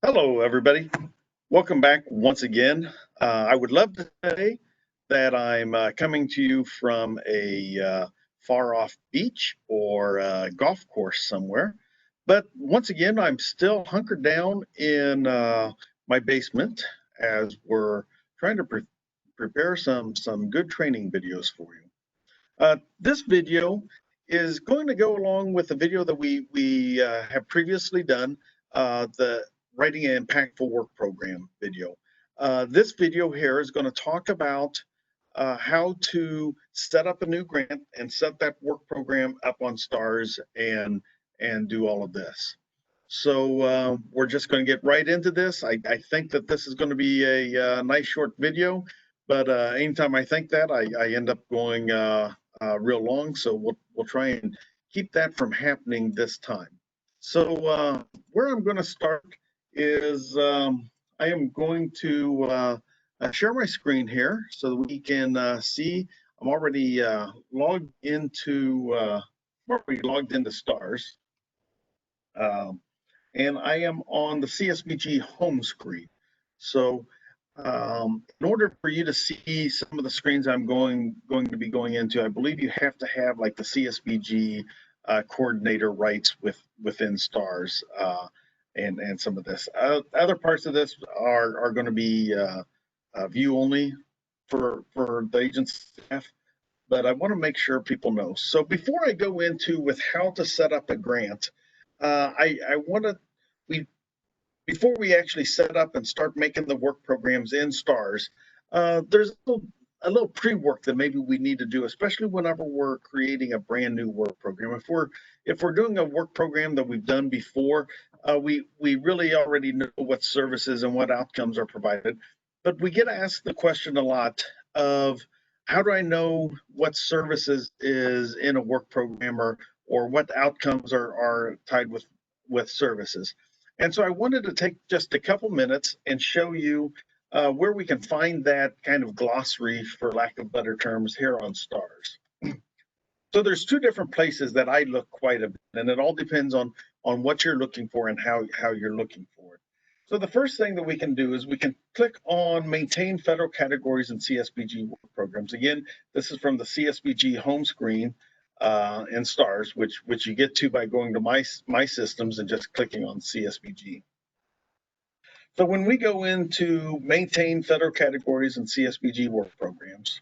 Hello, everybody. Welcome back once again. I would love to say that I'm coming to you from a far off beach or golf course somewhere. But once again, I'm still hunkered down in my basement as we're trying to prepare some good training videos for you. This video is going to go along with the video that we have previously done, the Writing an Impactful Work Program video. This video here is going to talk about how to set up a new grant and set that work program up on STARS and do all of this. So we're just going to get right into this. I think that this is going to be a nice short video, but anytime I think that, I end up going real long. So we'll try and keep that from happening this time. So where I'm going to start is I am going to share my screen here so that we can see. I'm already logged into STARS. And I am on the CSBG home screen. So in order for you to see some of the screens I'm going to be going into, I believe you have to have like the CSBG coordinator rights within STARS and some of this. Other parts of this are going to be view only for the agency staff, but I want to make sure people know. So before I go into with how to set up a grant, I want to we before we actually set up and start making the work programs in STARS, there's a little pre-work that maybe we need to do, especially whenever we're creating a brand new work program. If we're doing a work program that we've done before, we really already know what services and what outcomes are provided. But we get asked the question a lot of how do I know what services is in a work program or what outcomes are tied with services. And so I wanted to take just a couple minutes and show you where we can find that kind of glossary, for lack of better terms, here on STARS. So there's two different places that I look quite a bit, and it all depends on what you're looking for and how you're looking for it. So the first thing that we can do is we can click on Maintain Federal Categories and CSBG Work Programs. Again, this is from the CSBG home screen in STARS, which you get to by going to My Systems and just clicking on CSBG. So when we go into Maintain Federal Categories and CSBG Work Programs,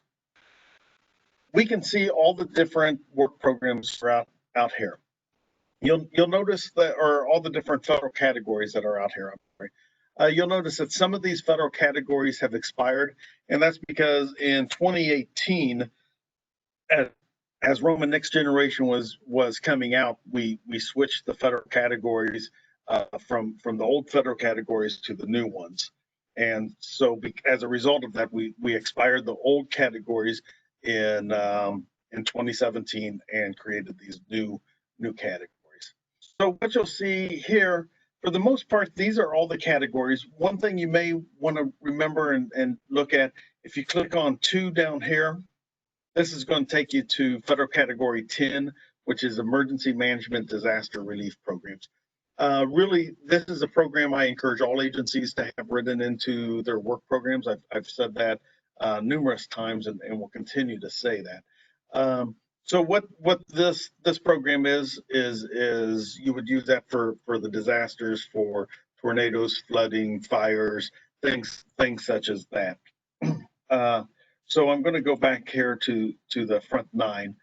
we can see all the different work programs out here. You'll notice that, or all the different federal categories that are out here. You'll notice that some of these federal categories have expired, and that's because in 2018, as Roman Next Generation was coming out, we switched the federal categories from the old federal categories to the new ones, and so as a result of that, we expired the old categories in 2017 and created these new categories. So what you'll see here, for the most part, these are all the categories. One thing you may want to remember and look at, if you click on 2 down here, this is going to take you to Federal Category 10, which is Emergency Management Disaster Relief Programs. Really, this is a program I encourage all agencies to have written into their work programs. I've said that numerous times and will continue to say that. So what this program is you would use that for the disasters, for tornadoes, flooding, fires, things such as that. So I'm going to go back here to the front 9.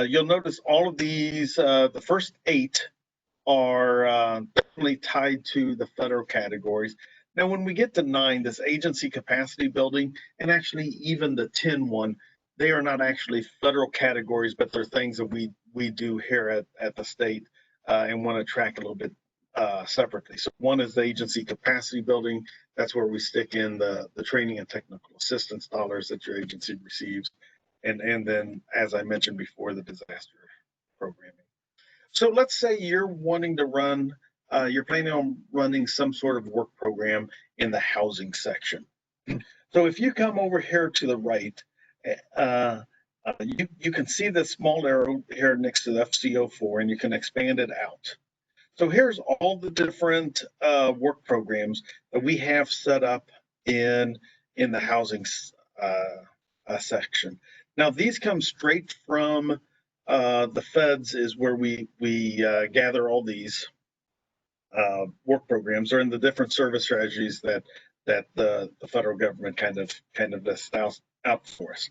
You'll notice all of these, the first 8 are definitely tied to the federal categories. Now, when we get to 9, this agency capacity building, and actually even the 10 one, they are not actually federal categories, but they're things that we do here at the state and want to track a little bit separately. So one is the agency capacity building. That's where we stick in the training and technical assistance dollars that your agency receives. And then, as I mentioned before, the disaster programming. So let's say you're wanting to run, you're planning on running some sort of work program in the housing section. So if you come over here to the right, you can see the small arrow here next to the FCO4, and you can expand it out. So here's all the different work programs that we have set up in the housing section. Now these come straight from the feds, is where we gather all these work programs, or in the different service strategies that the federal government kind of lists out for us.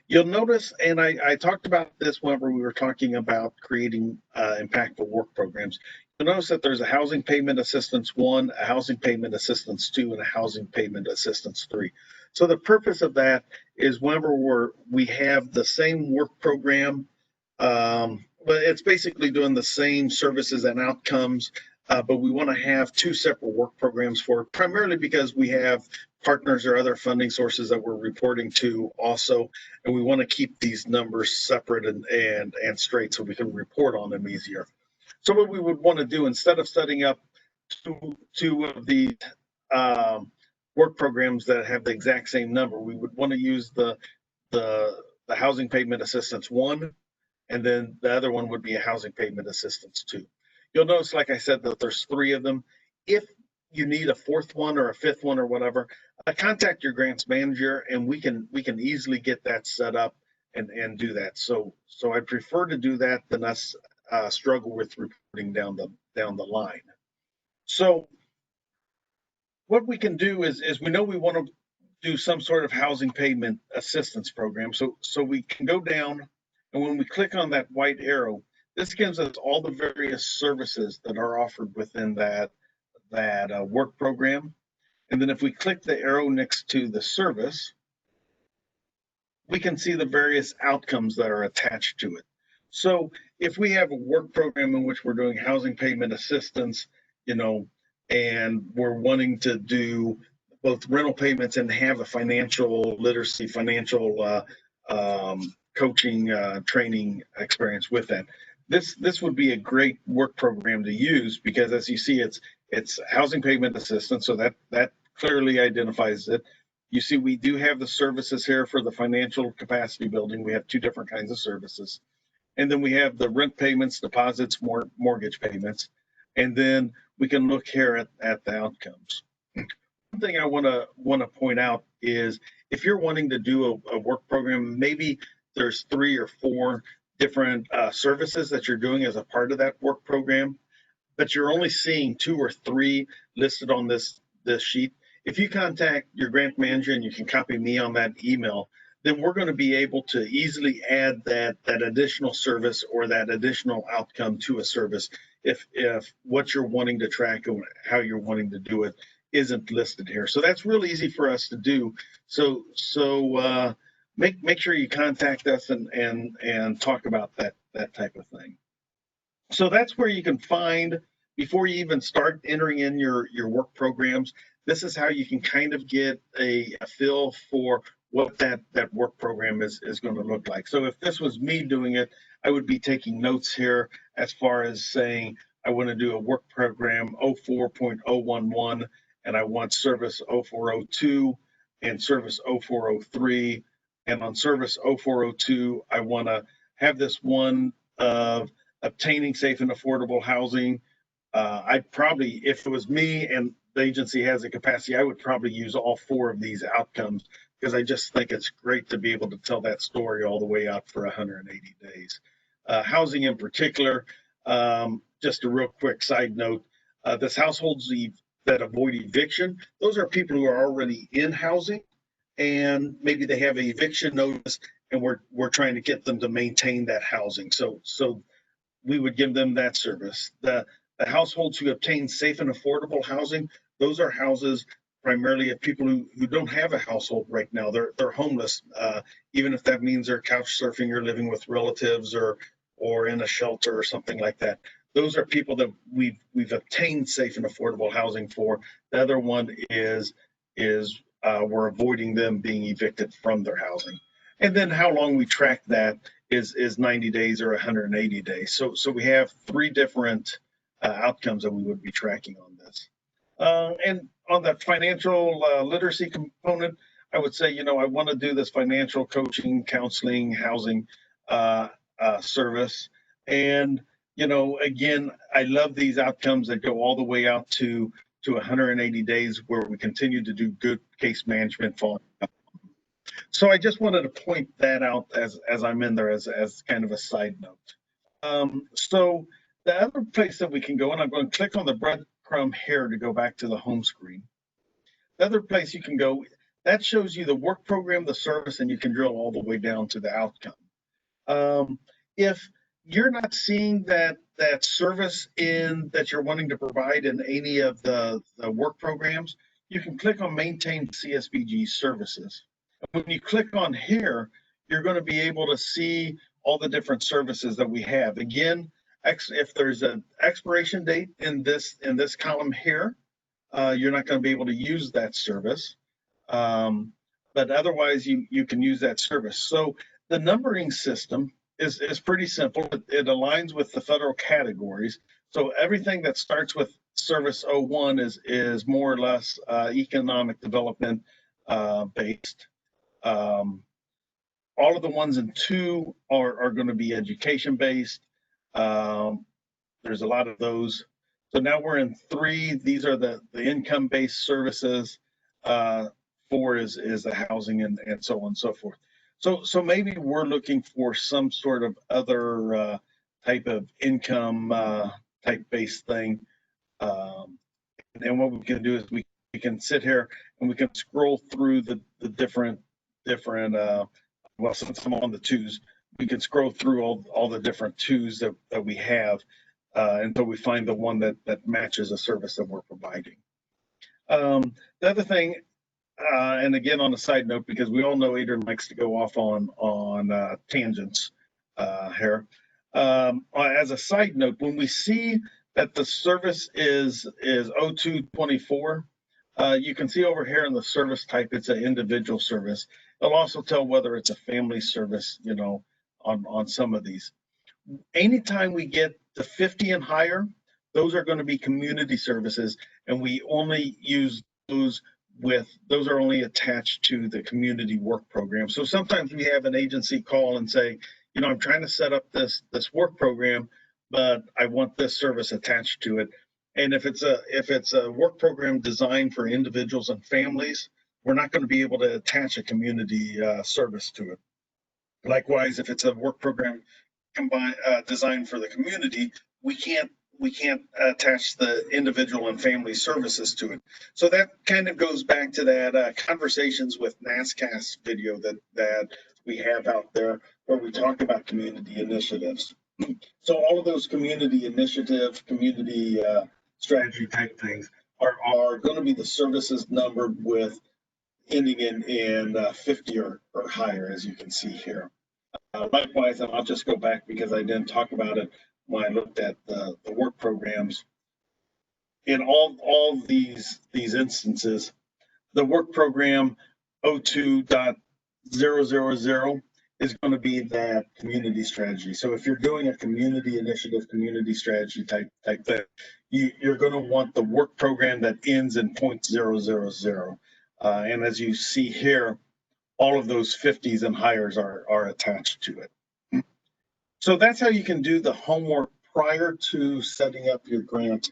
You'll notice, and I talked about this whenever we were talking about creating impactful work programs. You'll notice that there's a housing payment assistance 1, a housing payment assistance 2, and a housing payment assistance 3. So the purpose of that is whenever we have the same work program, but it's basically doing the same services and outcomes, but we want to have 2 separate work programs for it, primarily because we have partners or other funding sources that we're reporting to also, and we want to keep these numbers separate and straight so we can report on them easier. So what we would want to do, instead of setting up two of the work programs that have the exact same number, we would want to use the housing payment assistance 1, and then the other one would be a housing payment assistance 2. You'll notice, like I said, that there's 3 of them. If you need a 4th one or a 5th one or whatever, contact your grants manager, and we can easily get that set up and do that. So I prefer to do that than us struggle with reporting down the line. So what we can do is we know we want to do some sort of housing payment assistance program. So we can go down, and when we click on that white arrow, this gives us all the various services that are offered within that work program. And then if we click the arrow next to the service, we can see the various outcomes that are attached to it. So if we have a work program in which we're doing housing payment assistance, and we're wanting to do both rental payments and have a financial literacy, financial coaching, training experience with that, this would be a great work program to use, because as you see, it's housing payment assistance, so that clearly identifies it. You see, we do have the services here for the financial capacity building. We have 2 different kinds of services. And then we have the rent payments, deposits, mortgage payments. And then we can look here at the outcomes. One thing I want to point out is, if you're wanting to do a work program, maybe there's 3 or 4 different services that you're doing as a part of that work program, but you're only seeing 2 or 3 listed on this sheet. If you contact your grant manager and you can copy me on that email, then we're going to be able to easily add that additional service or that additional outcome to a service if what you're wanting to track and how you're wanting to do it isn't listed here. So that's real easy for us to do. So make sure you contact us and talk about that type of thing. So that's where you can find, before you even start entering in your work programs, this is how you can kind of get a feel for what that work program is going to look like. So if this was me doing it, I would be taking notes here as far as saying, I want to do a work program 04.011, and I want service 0402 and service 0403. And on service 0402, I want to have this one of obtaining safe and affordable housing. I'd probably, if it was me and the agency has the capacity, I would probably use all 4 of these outcomes, because I just think it's great to be able to tell that story all the way out for 180 days. Housing in particular, just a real quick side note, this households that avoid eviction, those are people who are already in housing, and maybe they have an eviction notice, and we're trying to get them to maintain that housing. So we would give them that service. The households who obtain safe and affordable housing, those are houses primarily of people who don't have a household right now. They're homeless, even if that means they're couch surfing or living with relatives or in a shelter or something like that. Those are people that we've obtained safe and affordable housing for. The other one is we're avoiding them being evicted from their housing. And then how long we track that is 90 days or 180 days. So we have 3 different outcomes that we would be tracking on this. And on the financial literacy component, I would say, I want to do this financial coaching, counseling, housing service. And you know, again, I love these outcomes that go all the way out to 180 days where we continue to do good case management for. So I just wanted to point that out as I'm in there as kind of a side note. So the other place that we can go, and I'm going to click on the breadcrumb here to go back to the home screen. The other place you can go, that shows you the work program, the service, and you can drill all the way down to the outcome. If you're not seeing that service in that you're wanting to provide in any of the work programs, you can click on maintain CSBG services. When you click on here, you're going to be able to see all the different services that we have. Again, if there's an expiration date in this column here, you're not going to be able to use that service. But otherwise, you can use that service. So the numbering system is pretty simple. It aligns with the federal categories. So everything that starts with service 01 is more or less economic development based. All of the ones in 2 are going to be education based. There's a lot of those. So now we're in 3. These are the income based services. 4 is the housing and so on and so forth. So maybe we're looking for some sort of other type of income type based thing. And what we can do is we can sit here and we can scroll through the different well, since I'm on the 2s, we can scroll through all the different 2s that we have until we find the one that matches a service that we're providing. The other thing, and again on a side note, because we all know Adrian likes to go off on tangents here. As a side note, when we see that the service is 0224, you can see over here in the service type, it's an individual service. It'll also tell whether it's a family service, you know, on some of these. Anytime we get to 50 and higher, those are going to be community services, and we only use those those are only attached to the community work program. So sometimes we have an agency call and say, you know, I'm trying to set up this work program, but I want this service attached to it. And if it's a work program designed for individuals and families, we're not going to be able to attach a community service to it. Likewise, if it's a work program designed for the community, we can't attach the individual and family services to it. So that kind of goes back to that conversations with NASCAS video that we have out there where we talk about community initiatives. So all of those community initiative, community strategy type things are going to be the services numbered with ending in 50 or higher, as you can see here. Likewise, and I'll just go back because I didn't talk about it when I looked at the work programs. In all these instances, the work program 02.000 is going to be that community strategy. So if you're doing a community initiative, community strategy type thing, you're going to want the work program that ends in 0.000. And as you see here, all of those 50s and higher are attached to it. So that's how you can do the homework prior to setting up your grant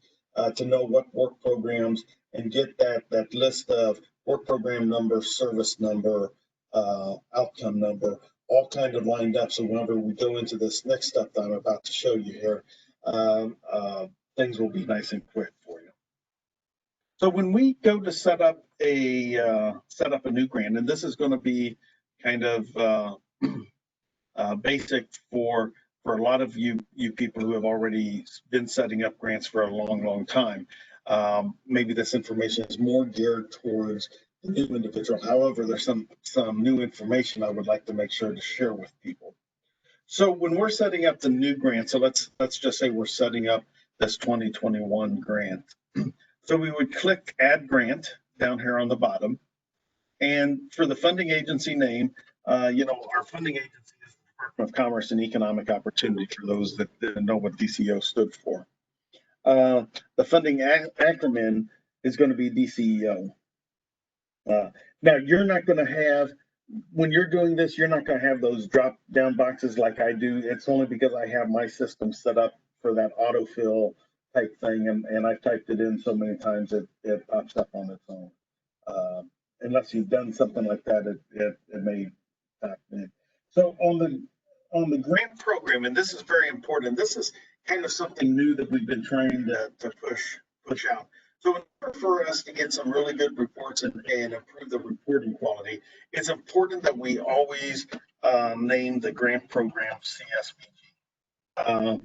to know what work programs and get that list of work program number, service number, outcome number, all kind of lined up. So whenever we go into this next step that I'm about to show you here, things will be nice and quick for you. So when we go to set up a new grant, and this is going to be kind of basic for a lot of you people who have already been setting up grants for a long time. Maybe this information is more geared towards the new individual. However, there's some new information I would like to make sure to share with people. So when we're setting up the new grant, so let's just say we're setting up this 2021 grant. So we would click Add Grant down here on the bottom. And for the funding agency name, you know, our funding agency is the Department of Commerce and Economic Opportunity, for those that didn't know what DCO stood for. The funding acronym is going to be DCEO. Now, you're not going to have, when you're doing this, you're not going to have those drop down boxes like I do. It's only because I have my system set up that autofill type thing, and I've typed it in so many times it pops up on its own. Unless you've done something like that, it may not be. So on the grant program, and this is very important. This is kind of something new that we've been trying to push out. So in order for us to get some really good reports and improve the reporting quality, it's important that we always name the grant program CSBG.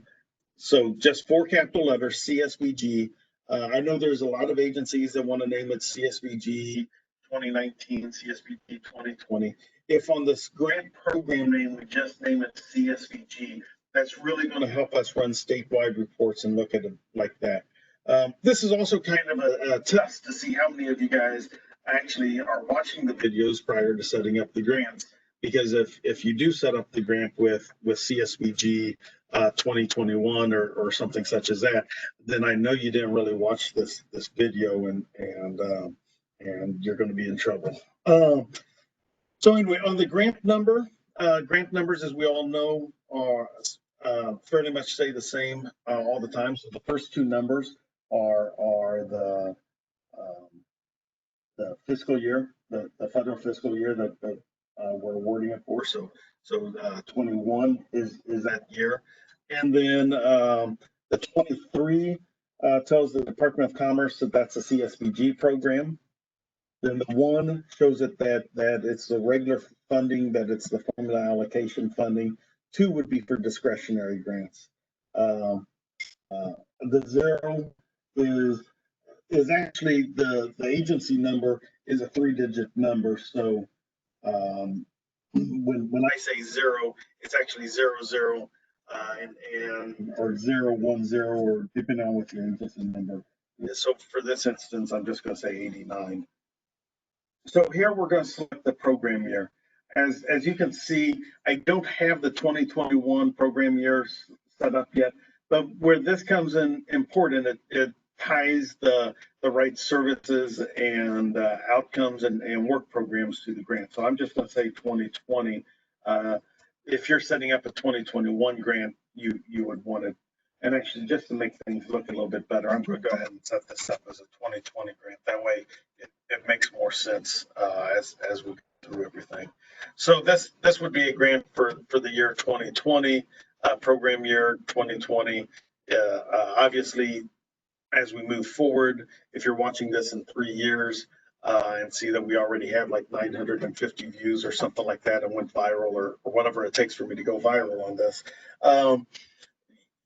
So just four capital letters, CSBG. I know there's a lot of agencies that want to name it CSBG 2019, CSBG 2020. If on this grant program name, we just name it CSBG, that's really going to help us run statewide reports and look at it like that. This is also kind of a test to see how many of you guys actually are watching the videos prior to setting up the grants. Because if you do set up the grant with CSBG 2021 or something such as that, then I know you didn't really watch this video and you're going to be in trouble. So anyway, on the grant numbers, as we all know, are fairly much stay the same all the time. So the first two numbers are the fiscal year, the federal fiscal year that we're awarding it for. So 21 is that year, and then the 23 tells the Department of Commerce that that's a CSBG program. Then the 1 shows it that it's the regular funding, that it's the formula allocation funding. 2 would be for discretionary grants. The 0 is actually the agency number is a 3-digit number. So when I say 0, it's actually 00 and or 010, or depending on what your agency number is. So for this instance, I'm just going to say 89. So here we're going to select the program year. As you can see, I don't have the 2021 program year set up yet, but where this comes in important, it ties the right services and outcomes and work programs to the grant. So I'm just going to say 2020. If you're setting up a 2021 grant, you would want it. And actually, just to make things look a little bit better, I'm going to go ahead and set this up as a 2020 grant. That way, it makes more sense as we go through everything. So this would be a grant for the year 2020, program year 2020. Obviously, as we move forward, if you're watching this in 3 years and see that we already have like 950 views or something like that and went viral or whatever it takes for me to go viral on this,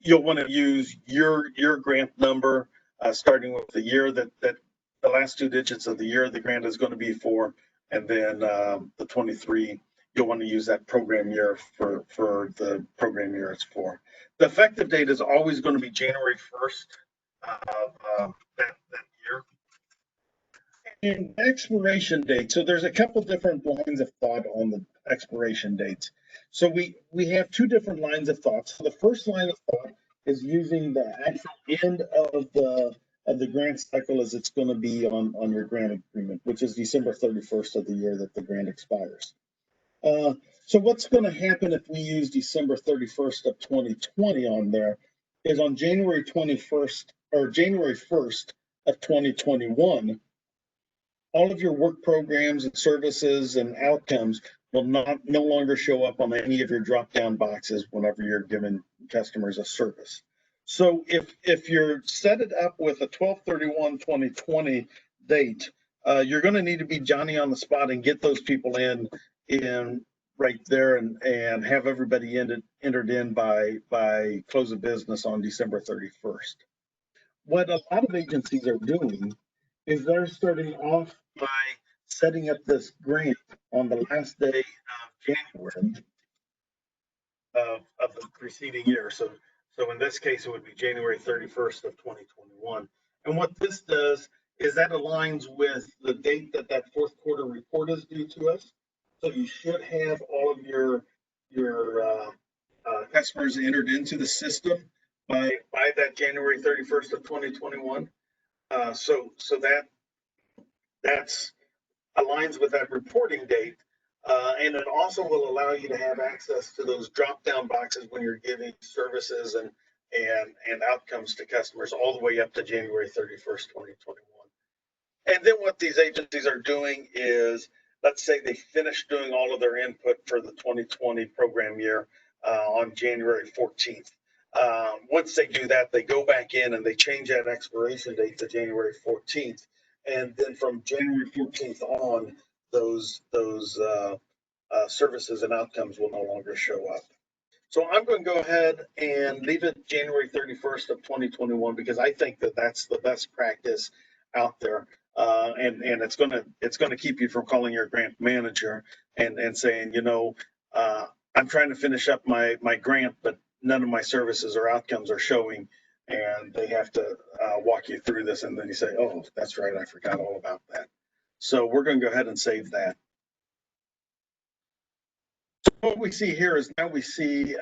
you'll want to use your grant number, starting with the year that the last 2 digits of the year the grant is going to be for, and then the 23, you'll want to use that program year for the program year it's for. The effective date is always going to be January 1st of that year. And expiration date. So there's a couple different lines of thought on the expiration dates. So we have 2 different lines of thought. So the first line of thought is using the actual end of the grant cycle as it's going to be on your grant agreement, which is December 31st of the year that the grant expires. So what's going to happen if we use December 31st of 2020 on there is on January 21st or January 1st of 2021, all of your work programs and services and outcomes will no longer show up on any of your drop-down boxes whenever you're giving customers a service. So if you're set it up with a 12/31/2020 date, you're going to need to be Johnny on the spot and get those people in right there and have everybody entered in by close of business on December 31st. What a lot of agencies are doing is they're starting off by setting up this grant on the last day of January of the preceding year. So in this case, it would be January 31st of 2021. And what this does is that aligns with the date that 4th quarter report is due to us. So you should have all of your customers entered into the system by that January 31st of 2021. So that's aligns with that reporting date, and it also will allow you to have access to those drop-down boxes when you're giving services and outcomes to customers all the way up to January 31st, 2021. And then what these agencies are doing is, let's say they finish doing all of their input for the 2020 program year on January 14th. Once they do that, they go back in and they change that expiration date to January 14th. And then from January 14th on, those services and outcomes will no longer show up. So I'm going to go ahead and leave it January 31st of 2021 because I think that that's the best practice out there. And it's gonna keep you from calling your grant manager and saying, you know, I'm trying to finish up my grant, but none of my services or outcomes are showing, and they have to walk you through this, and then you say, oh, that's right, I forgot all about that. So we're going to go ahead and save that. What we see here is now we see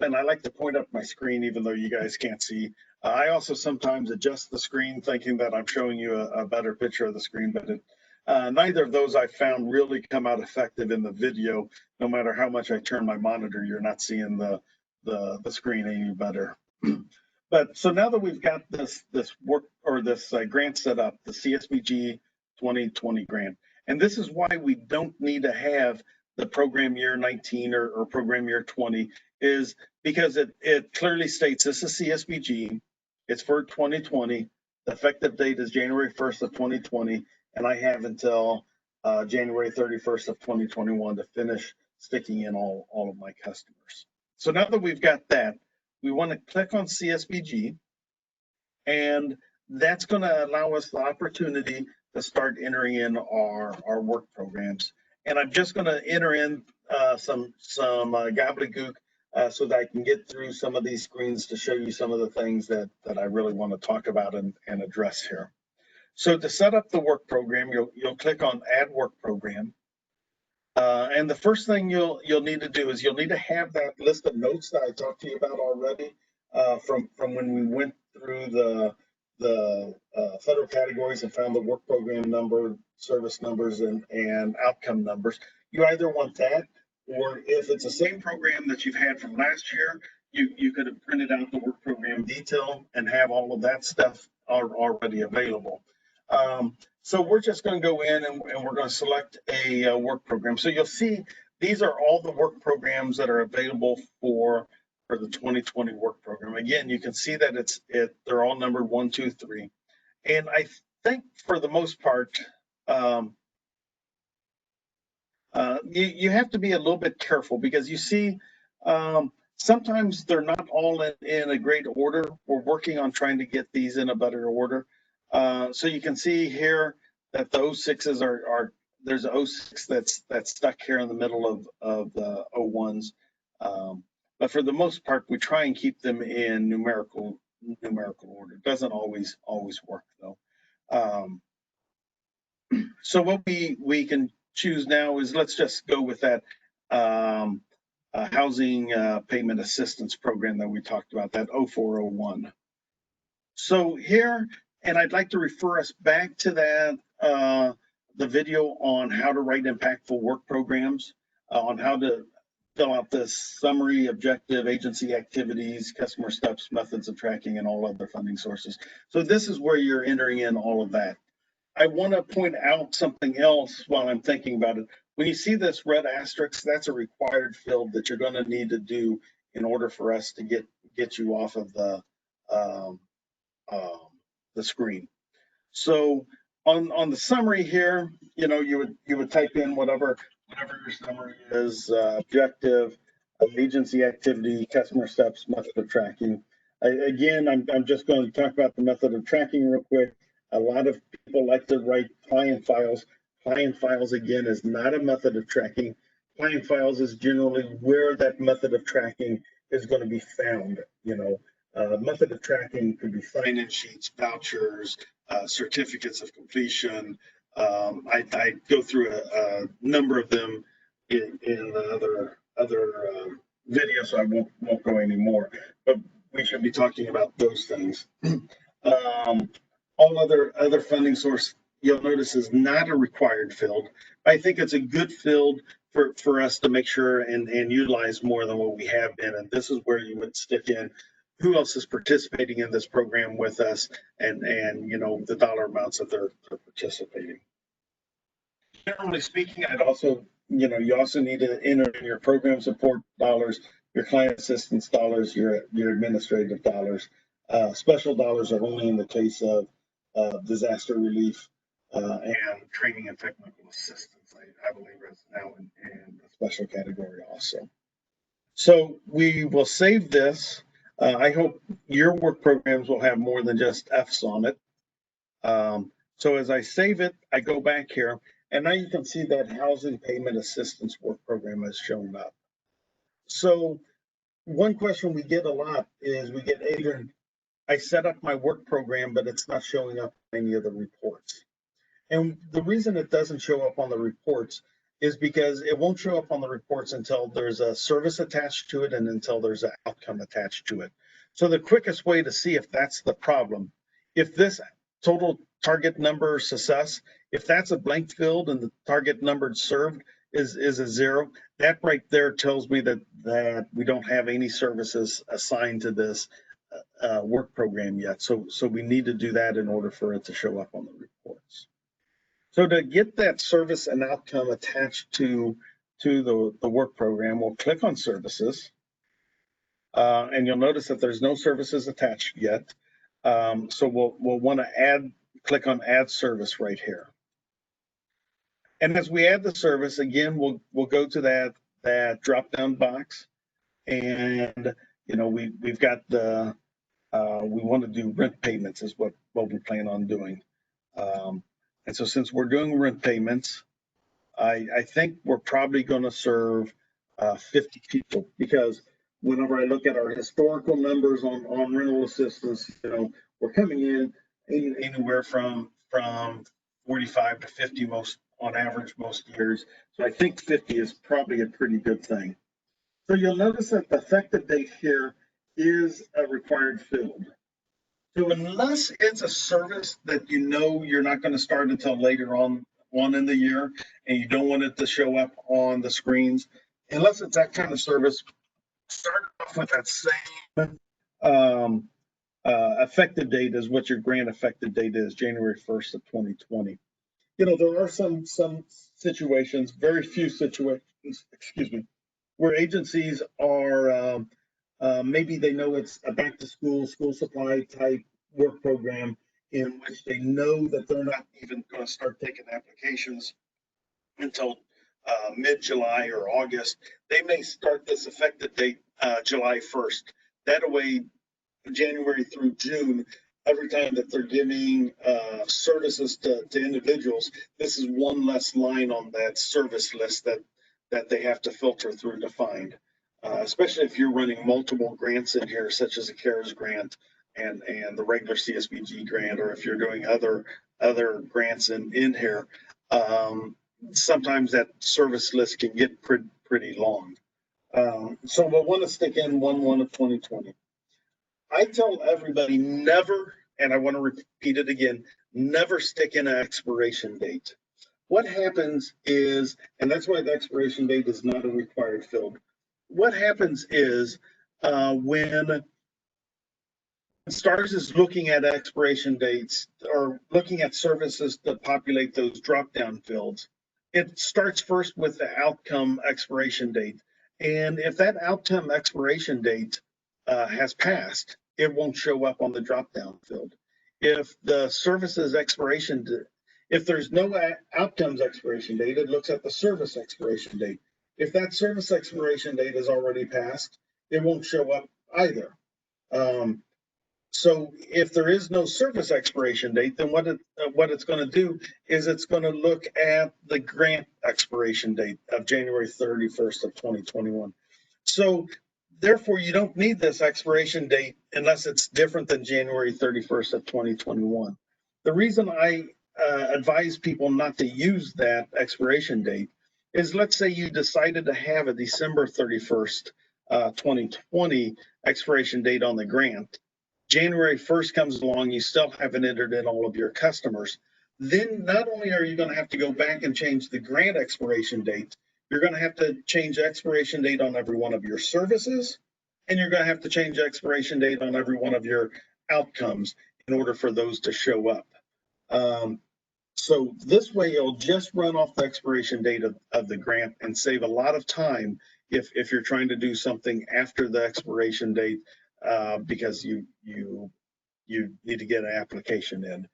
and I like to point up my screen even though you guys can't see. I also sometimes adjust the screen thinking that I'm showing you a better picture of the screen, but neither of those I found really come out effective in the video. No matter how much I turn my monitor, you're not seeing the screen any better. But so now that we've got this work or this grant set up, the CSBG 2020 grant, and this is why we don't need to have the program year 19 or program year 20, is because it clearly states this is CSBG, it's for 2020, the effective date is January 1st of 2020, and I have until January 31st of 2021 to finish sticking in all of my customers. So now that we've got that, we want to click on CSBG, and that's going to allow us the opportunity to start entering in our work programs. And I'm just going to enter in some gobbledygook so that I can get through some of these screens to show you some of the things that I really want to talk about and address here. So to set up the work program, you'll click on Add Work Program. And the first thing you'll need to do is you'll need to have that list of notes that I talked to you about already from when we went through the federal categories and found the work program number, service numbers, and outcome numbers. You either want that, or if it's the same program that you've had from last year, you could have printed out the work program detail and have all of that stuff already available. So we're just going to go in and we're going to select a work program. So you'll see these are all the work programs that are available for the 2020 work program. Again, you can see that they're all numbered 1, 2, 3. And I think for the most part, you have to be a little bit careful because you see sometimes they're not all in a great order. We're working on trying to get these in a better order. So you can see here that the 06s are there's a 06 that's stuck here in the middle of the 01s. But for the most part, we try and keep them in numerical order. It doesn't always work though. So what we can choose now is, let's just go with that housing payment assistance program that we talked about, that 0401. So here, and I'd like to refer us back to that, the video on how to write impactful work programs, on how to fill out this summary, objective, agency activities, customer steps, methods of tracking, and all other funding sources. So this is where you're entering in all of that. I want to point out something else while I'm thinking about it. When you see this red asterisk, that's a required field that you're going to need to do in order for us to get you off of the screen. So on the summary here, you would type in whatever your summary is, objective, agency activity, customer steps, method of tracking. Again, I'm just going to talk about the method of tracking real quick. A lot of people like to write client files. Client files, again, is not a method of tracking. Client files is generally where that method of tracking is going to be found. Method of tracking could be sign-in sheets, vouchers, certificates of completion. I go through a number of them in the other video, so I won't go anymore. But we should be talking about those things. All other funding source, you'll notice, is not a required field. I think it's a good field for us to make sure and utilize more than what we have been. And this is where you would stick in who else is participating in this program with us, and the dollar amounts that they're participating. Generally speaking, I'd also, you also need to enter in your program support dollars, your client assistance dollars, your administrative dollars. Special dollars are only in the case of disaster relief and training and technical assistance. I believe it's now in the special category also. So we will save this. I hope your work programs will have more than just F's on it. So as I save it, I go back here, and now you can see that housing payment assistance work program has shown up. So one question we get a lot is we get, Adrian, I set up my work program, but it's not showing up in any of the reports. And the reason it doesn't show up on the reports is because it won't show up on the reports until there's a service attached to it and until there's an outcome attached to it. So the quickest way to see if that's the problem, if this total target number success, if that's a blank field and the target number served is a 0, that right there tells me that we don't have any services assigned to this work program yet. So we need to do that in order for it to show up on the reports. So to get that service and outcome attached to the work program, we'll click on services, and you'll notice that there's no services attached yet. So we'll want to click on add service right here. And as we add the service, again, we'll go to that drop down box, and we've got the we want to do rent payments is what we plan on doing. And so since we're doing rent payments, I think we're probably going to serve 50 people, because whenever I look at our historical numbers on rental assistance, we're coming in anywhere from 45 to 50 on average most years. So I think 50 is probably a pretty good thing. So you'll notice that the effective date here is a required field. So unless it's a service that you're not going to start until later on in the year, and you don't want it to show up on the screens, unless it's that kind of service, start off with that same effective date as what your grant effective date is, January 1st of 2020. There are some situations, very few situations, where agencies are maybe they know it's a back to school supply type work program in which they know that they're not even going to start taking applications until mid-July or August. They may start this effective date July 1st. That way, January through June, every time that they're giving services to individuals, this is one less line on that service list that they have to filter through to find. Especially if you're running multiple grants in here, such as a CARES grant and the regular CSBG grant, or if you're doing other grants in here, sometimes that service list can get pretty long. So we'll want to stick in 1/1 of 2020. I tell everybody never, and I want to repeat it again, never stick in an expiration date. What happens is, and that's why the expiration date is not a required field. What happens is when STARS is looking at expiration dates or looking at services to populate those drop-down fields, it starts first with the outcome expiration date. And if that outcome expiration date has passed, it won't show up on the drop-down field. If the services expiration, if there's no outcomes expiration date, it looks at the service expiration date. If that service expiration date is already passed, it won't show up either. So if there is no service expiration date, then what it's going to do is it's going to look at the grant expiration date of January 31st of 2021. So therefore, you don't need this expiration date unless it's different than January 31st of 2021. The reason I advise people not to use that expiration date is, let's say you decided to have a December 31st, 2020 expiration date on the grant. January 1st comes along, you still haven't entered in all of your customers. Then not only are you going to have to go back and change the grant expiration date, you're going to have to change the expiration date on every one of your services and you're going to have to change the expiration date on every one of your outcomes in order for those to show up. So this way you'll just run off the expiration date of the grant and save a lot of time if you're trying to do something after the expiration date, because you need to get an application in.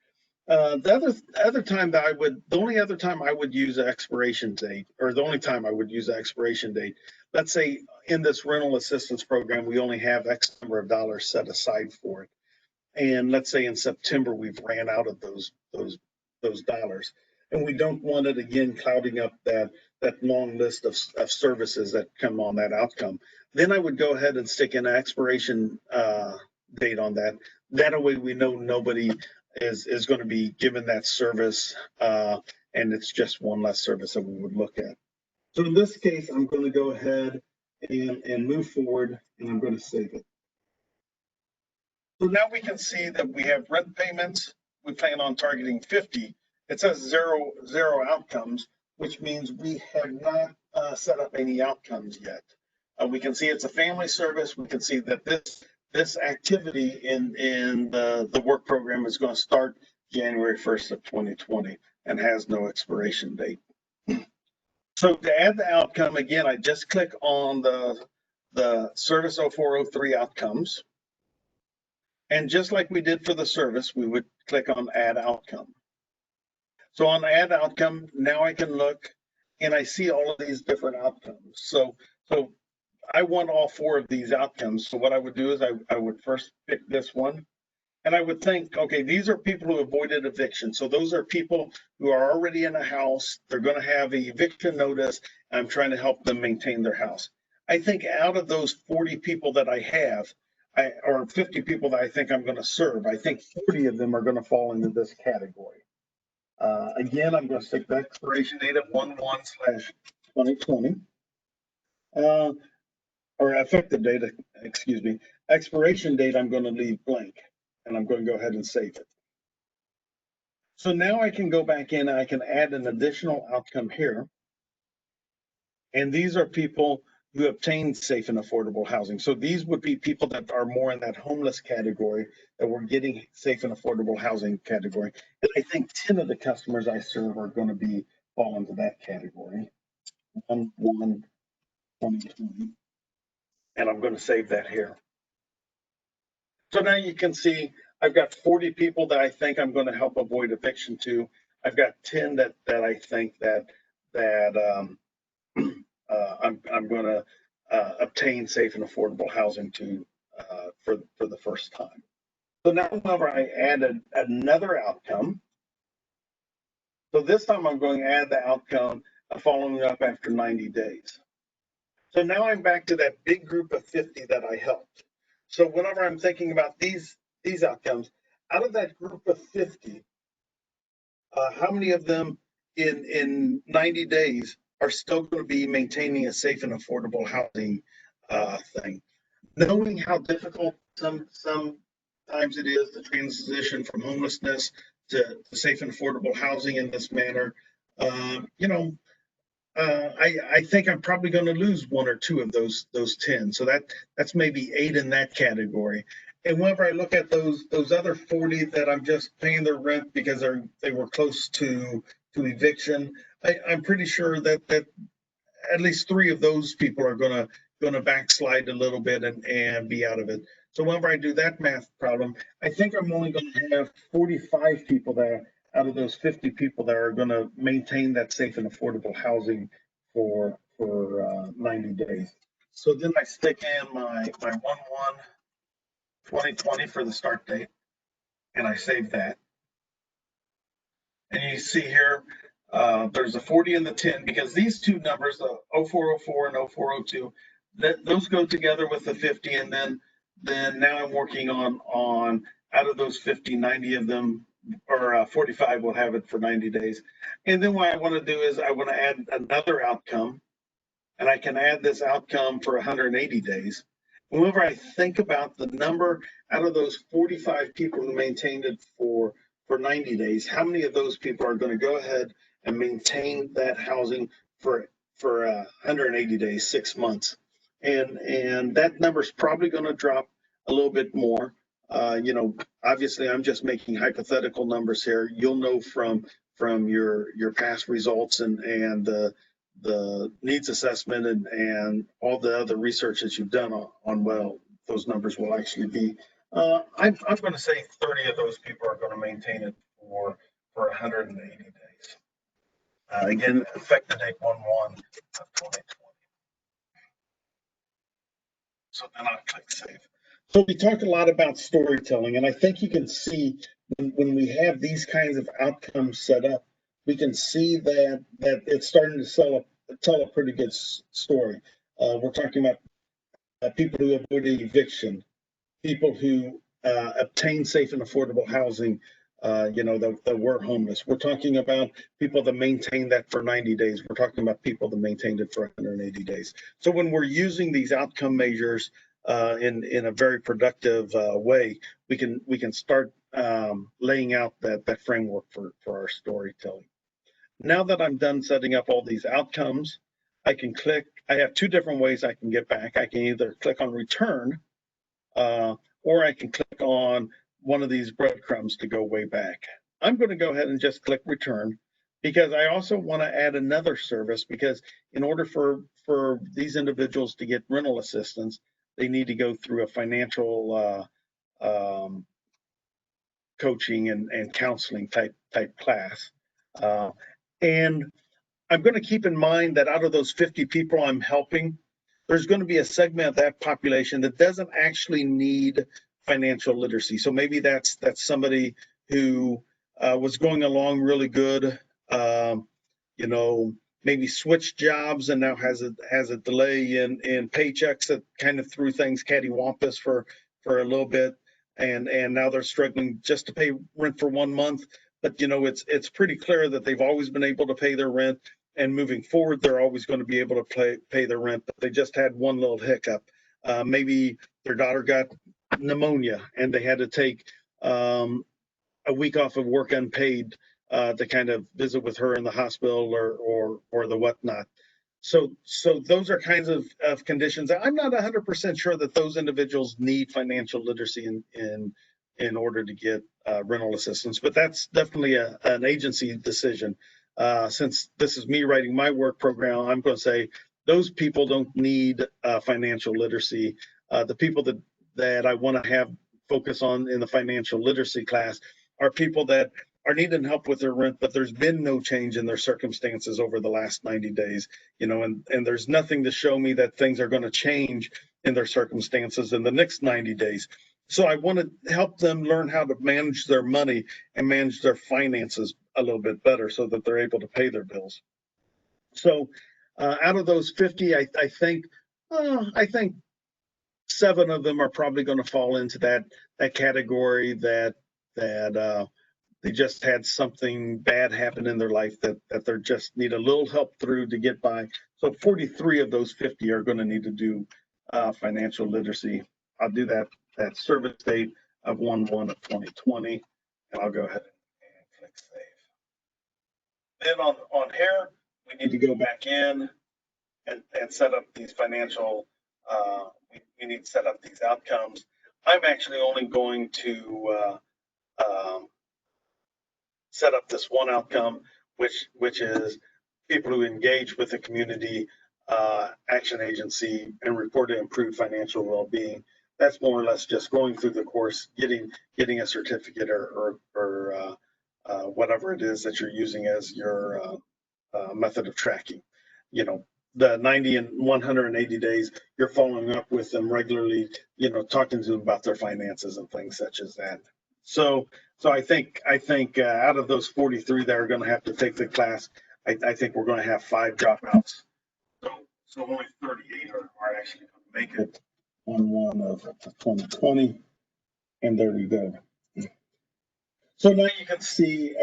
The other time that the only other time I would use an expiration date, or the only time I would use an expiration date, let's say in this rental assistance program, we only have X number of dollars set aside for it. And let's say in September, we've ran out of those dollars. And we don't want it again clouding up that long list of services that come on that outcome. Then I would go ahead and stick an expiration date on that. That way we know nobody is going to be given that service, and it's just one less service that we would look at. So in this case, I'm going to go ahead and move forward, and I'm going to save it. So now we can see that we have rent payments. We plan on targeting 50. It says zero outcomes, which means we have not set up any outcomes yet. We can see it's a family service. We can see that this activity in the work program is going to start January 1st of 2020 and has no expiration date. So to add the outcome, again, I just click on the Service 0403 outcomes. And just like we did for the service, we would click on Add Outcome. So on Add Outcome, now I can look and I see all of these different outcomes. So I want all 4 of these outcomes. So what I would do is I would first pick this one, and I would think, okay, these are people who avoided eviction. So those are people who are already in a house. They're going to have an eviction notice. I'm trying to help them maintain their house. I think out of those 40 people that I have, or 50 people that I think I'm going to serve, I think 40 of them are going to fall into this category. Again, I'm going to stick the expiration date of 1/1/2020. Or effective date, excuse me. Expiration date, I'm going to leave blank, and I'm going to go ahead and save it. So now I can go back in and I can add an additional outcome here. And these are people who obtained safe and affordable housing. So these would be people that are more in that homeless category, that we're getting safe and affordable housing category. And I think 10 of the customers I serve are going to fall into that category. 1/1/2020. And I'm going to save that here. So now you can see I've got 40 people that I think I'm going to help avoid eviction to. I've got 10 that I think that I'm going to obtain safe and affordable housing to for the first time. So now whenever I added another outcome, so this time I'm going to add the outcome of following up after 90 days. So now I'm back to that big group of 50 that I helped. So whenever I'm thinking about these outcomes, out of that group of 50, how many of them in 90 days are still going to be maintaining a safe and affordable housing thing? Knowing how difficult sometimes it is to transition from homelessness to safe and affordable housing in this manner, I think I'm probably going to lose 1 or 2 of those 10. So that's maybe 8 in that category. And whenever I look at those other 40 that I'm just paying their rent because they were close to eviction, I'm pretty sure that at least 3 of those people are going to backslide a little bit and be out of it. So whenever I do that math problem, I think I'm only going to have 45 people that out of those 50 people that are going to maintain that safe and affordable housing for 90 days. So then I stick in my 1/1/2020 for the start date, and I save that. And you see here, there's a 40 and the 10, because these 2 numbers, the 0404 and 0402, those go together with the 50, and then now I'm working on out of those 50, 90 of them, or 45 will have it for 90 days. And then what I want to do is I want to add another outcome, and I can add this outcome for 180 days. Whenever I think about the number out of those 45 people who maintained it for 90 days, how many of those people are going to go ahead and maintain that housing for 180 days, 6 months? and that number is probably going to drop a little bit more. You know, obviously, I'm just making hypothetical numbers here. You'll know from your past results and the needs assessment and all the other research that you've done on well, those numbers will actually be. I'm going to say 30 of those people are going to maintain it for 180 days. Again, effective date 1/1 of 2020. So then I'll click save. So we talked a lot about storytelling, and I think you can see when we have these kinds of outcomes set up, we can see that it's starting to tell a pretty good story. We're talking about people who avoided eviction, people who obtained safe and affordable housing, you know, that were homeless. We're talking about people that maintained that for 90 days. We're talking about people that maintained it for 180 days. So when we're using these outcome measures in a very productive way, we can start laying out that framework for our storytelling. Now that I'm done setting up all these outcomes, I can click. I have two different ways I can get back. I can either click on return, or I can click on one of these breadcrumbs to go way back. I'm going to go ahead and just click return because I also want to add another service, because in order for these individuals to get rental assistance, they need to go through a financial coaching and counseling type class. And I'm going to keep in mind that out of those 50 people I'm helping, there's going to be a segment of that population that doesn't actually need financial literacy. So maybe that's somebody who was going along really good, you know, maybe switched jobs and now has a delay in paychecks that kind of threw things cattywampus for a little bit, and now they're struggling just to pay rent for 1 month. But you know, it's pretty clear that they've always been able to pay their rent, and moving forward, they're always going to be able to pay their rent. But they just had one little hiccup. Maybe their daughter got pneumonia, and they had to take a week off of work unpaid to kind of visit with her in the hospital or the whatnot. So those are kinds of conditions. I'm not 100% sure that those individuals need financial literacy in order to get rental assistance, but that's definitely an agency decision. Since this is me writing my work program, I'm going to say those people don't need financial literacy. The people that I want to have focus on in the financial literacy class are people that are needing help with their rent, but there's been no change in their circumstances over the last 90 days, you know, and there's nothing to show me that things are going to change in their circumstances in the next 90 days. So I want to help them learn how to manage their money and manage their finances a little bit better so that they're able to pay their bills. So out of those 50, I think 7 of them are probably going to fall into that category that they just had something bad happen in their life that they just need a little help through to get by. So 43 of those 50 are going to need to do financial literacy. I'll do that service date of 1/1 of 2020, and I'll go ahead and click save. Then on here, we need to go back in and set up these financial, we need to set up these outcomes. I'm actually only going to set up this one outcome, which is people who engage with the community action agency and report to improve financial well-being. That's more or less just going through the course, getting a certificate or whatever it is that you're using as your method of tracking. You know, the 90 and 180 days, you're following up with them regularly, you know, talking to them about their finances and things such as that. So I think out of those 43 that are going to have to take the class, I think we're going to have 5 dropouts. So only 38 are actually going to make it on 1 of 2020, and there we go. So now you can see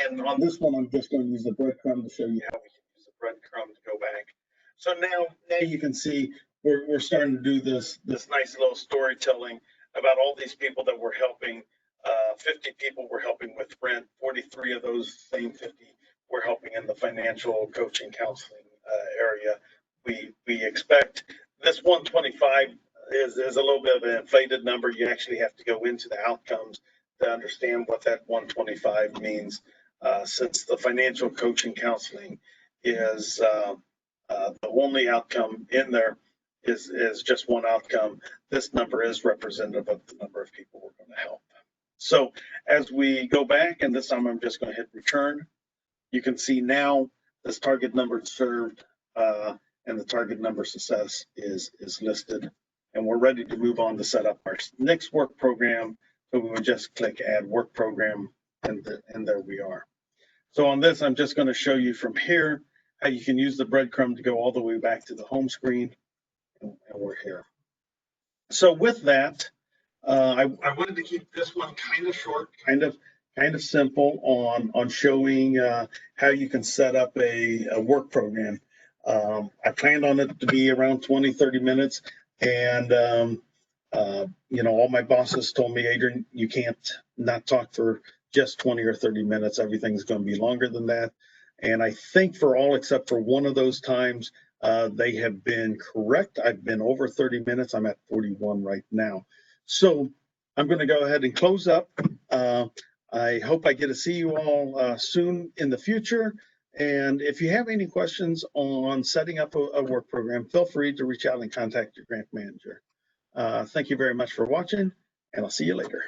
and on this one, I'm just going to use the breadcrumb to show you how we can use the breadcrumb to go back. So now you can see we're starting to do this nice little storytelling about all these people that we're helping. 50 people we're helping with rent. 43 of those same 50 we're helping in the financial coaching counseling area. We expect this 125 is a little bit of an inflated number. You actually have to go into the outcomes to understand what that 125 means. Since the financial coaching counseling is the only outcome in there is just one outcome, this number is representative of the number of people we're going to help. So as we go back, and this time I'm just going to hit return, you can see now this target number served and the target number success is listed. And we're ready to move on to set up our next work program. So we would just click add work program, and there we are. So on this, I'm just going to show you from here how you can use the breadcrumb to go all the way back to the home screen, and we're here. So with that, I wanted to keep this one kind of short, kind of simple on showing how you can set up a work program. I planned on it to be around 20-30 minutes, and you know, all my bosses told me, Adrian, you can't not talk for just 20 or 30 minutes. Everything's going to be longer than that. And I think for all except for one of those times, they have been correct. I've been over 30 minutes. I'm at 41 right now. So I'm going to go ahead and close up. I hope I get to see you all soon in the future. And if you have any questions on setting up a work program, feel free to reach out and contact your grant manager. Thank you very much for watching, and I'll see you later.